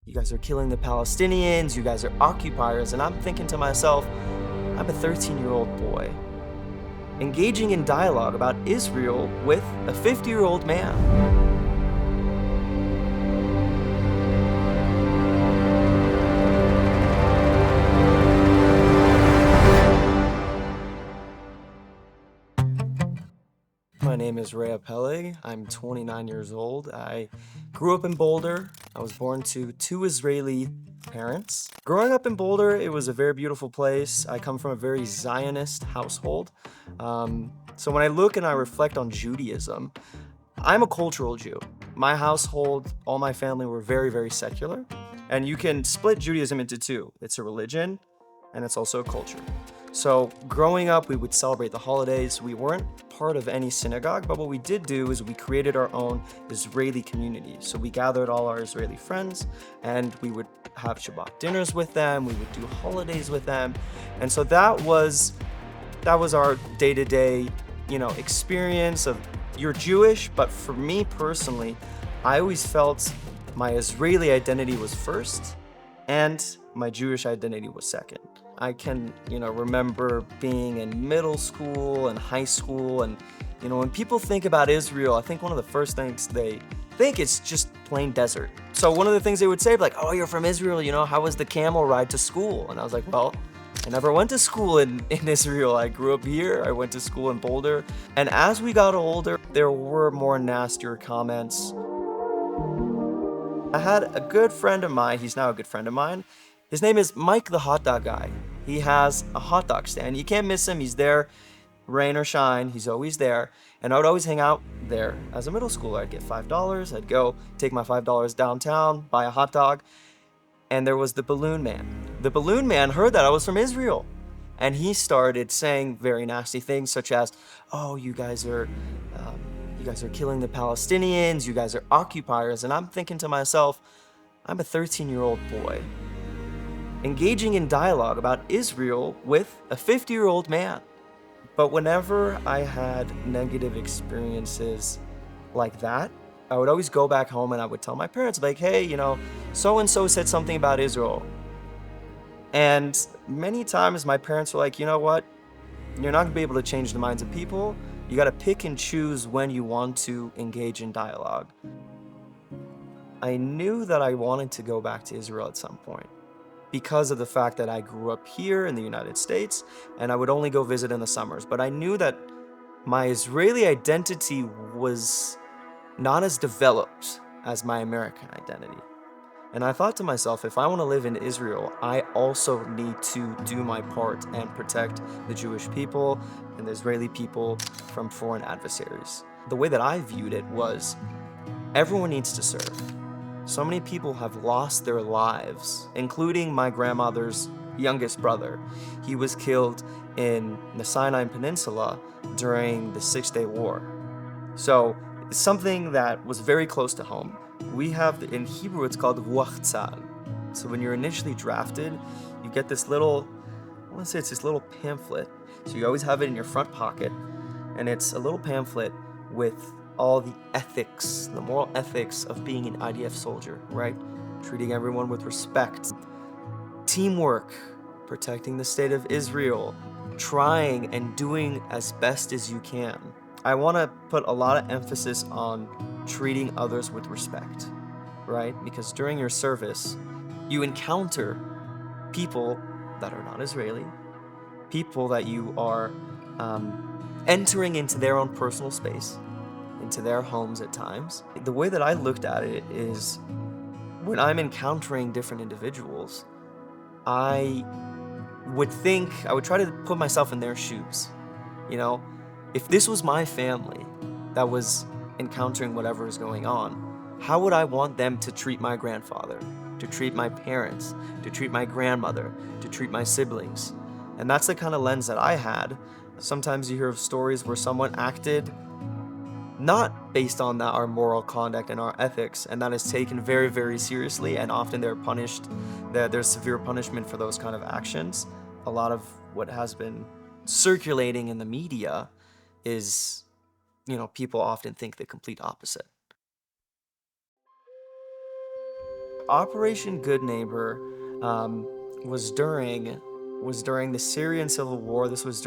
You guys are killing the Palestinians, you guys are occupiers, and I'm thinking to myself, I'm a 13-year-old boy, engaging in dialogue about Israel with a 50-year-old man. My name is Reah. I'm 29 years old. I grew up in Boulder. I was born to two Israeli parents. Growing up in Boulder, it was a very beautiful place. I come from a very Zionist household. So when I look and I reflect on Judaism, I'm a cultural Jew. My household, all my family were very, very secular. And you can split Judaism into two. It's a religion and it's also a culture. So growing up, we would celebrate the holidays. We weren't part of any synagogue, but what we did do is we created our own Israeli community. So we gathered all our Israeli friends and we would have Shabbat dinners with them. We would do holidays with them. And so that was our day-to-day, experience of you're Jewish, but for me personally, I always felt my Israeli identity was first and my Jewish identity was second. I can, remember being in middle school and high school, and, when people think about Israel, I think one of the first things they think is just plain desert. So one of the things they would say, like, oh, you're from Israel, how was the camel ride to school? And I was like, well, I never went to school in Israel. I grew up here. I went to school in Boulder. And as we got older, there were more nastier comments. I had a good friend of mine. He's now a good friend of mine. His name is Mike the hot dog guy. He has a hot dog stand. You can't miss him. He's there, rain or shine. He's always there. And I would always hang out there as a middle schooler. I'd get $5. I'd go take my $5 downtown, buy a hot dog. And there was the balloon man. The balloon man heard that I was from Israel. And he started saying very nasty things such as, oh, you guys are killing the Palestinians. You guys are occupiers. And I'm thinking to myself, I'm a 13-year-old boy, engaging in dialogue about Israel with a 50-year-old man. But whenever I had negative experiences like that, I would always go back home and I would tell my parents, like, hey, so-and-so said something about Israel. And many times my parents were like, you know what? You're not gonna be able to change the minds of people. You gotta pick and choose when you want to engage in dialogue. I knew that I wanted to go back to Israel at some point, because of the fact that I grew up here in the United States and I would only go visit in the summers. But I knew that my Israeli identity was not as developed as my American identity. And I thought to myself, if I want to live in Israel, I also need to do my part and protect the Jewish people and the Israeli people from foreign adversaries. The way that I viewed it was, everyone needs to serve. So many people have lost their lives, including my grandmother's youngest brother. He was killed in the Sinai Peninsula during the Six-Day War. So it's something that was very close to home. We have, in Hebrew, it's called Ruach Tzal. So when you're initially drafted, you get this little, it's this little pamphlet. So you always have it in your front pocket, and it's a little pamphlet with all the ethics, the moral ethics of being an IDF soldier, right? Treating everyone with respect, teamwork, protecting the state of Israel, trying and doing as best as you can. I want to put a lot of emphasis on treating others with respect, right? Because during your service, you encounter people that are not Israeli, people that you are entering into their own personal space, into their homes at times. The way that I looked at it is, when I'm encountering different individuals, I would try to put myself in their shoes. If this was my family that was encountering whatever is going on, how would I want them to treat my grandfather, to treat my parents, to treat my grandmother, to treat my siblings? And that's the kind of lens that I had. Sometimes you hear of stories where someone acted not based on our moral conduct and our ethics, and that is taken very, very seriously, and often they're punished. There's severe punishment for those kind of actions. A lot of what has been circulating in the media is, people often think the complete opposite. Operation Good Neighbor was during the Syrian Civil War. This was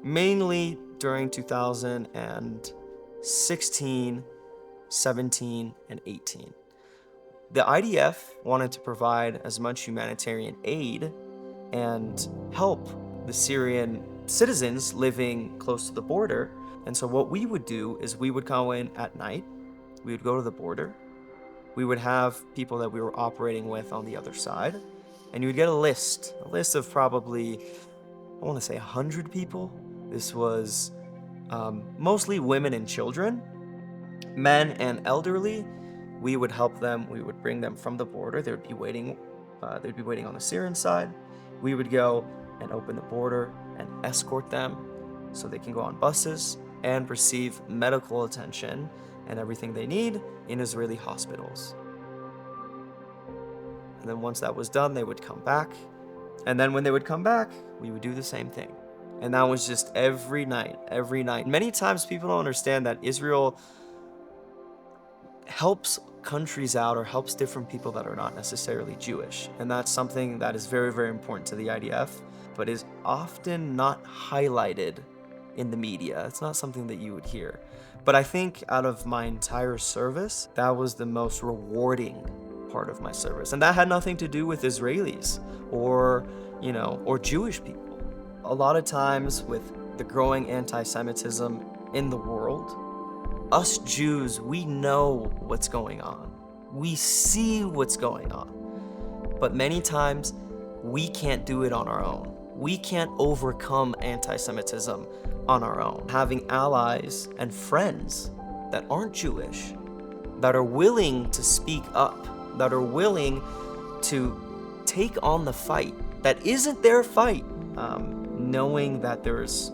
mainly during 2016, 17, and 18. The IDF wanted to provide as much humanitarian aid and help the Syrian citizens living close to the border. And so what we would do is we would go in at night, we would go to the border, we would have people that we were operating with on the other side, and you would get a list of probably, I want to say 100 people. This was mostly women and children, men and elderly. We would help them. We would bring them from the border. They would be waiting. They'd be waiting on the Syrian side. We would go and open the border and escort them so they can go on buses and receive medical attention and everything they need in Israeli hospitals. And then once that was done, they would come back. And then when they would come back, we would do the same thing. And that was just every night. Many times people don't understand that Israel helps countries out or helps different people that are not necessarily Jewish. And that's something that is very, very important to the IDF, but is often not highlighted in the media. It's not something that you would hear. But I think out of my entire service, that was the most rewarding part of my service. And that had nothing to do with Israelis or Jewish people. A lot of times with the growing anti-Semitism in the world, us Jews, we know what's going on. We see what's going on. But many times, we can't do it on our own. We can't overcome anti-Semitism on our own. Having allies and friends that aren't Jewish, that are willing to speak up, that are willing to take on the fight that isn't their fight, knowing that there's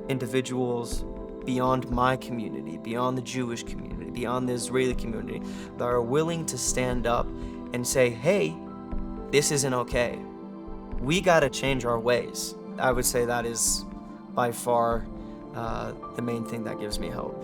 individuals beyond my community, beyond the Jewish community, beyond the Israeli community, that are willing to stand up and say, hey, this isn't okay. We gotta change our ways. I would say that is by far the main thing that gives me hope.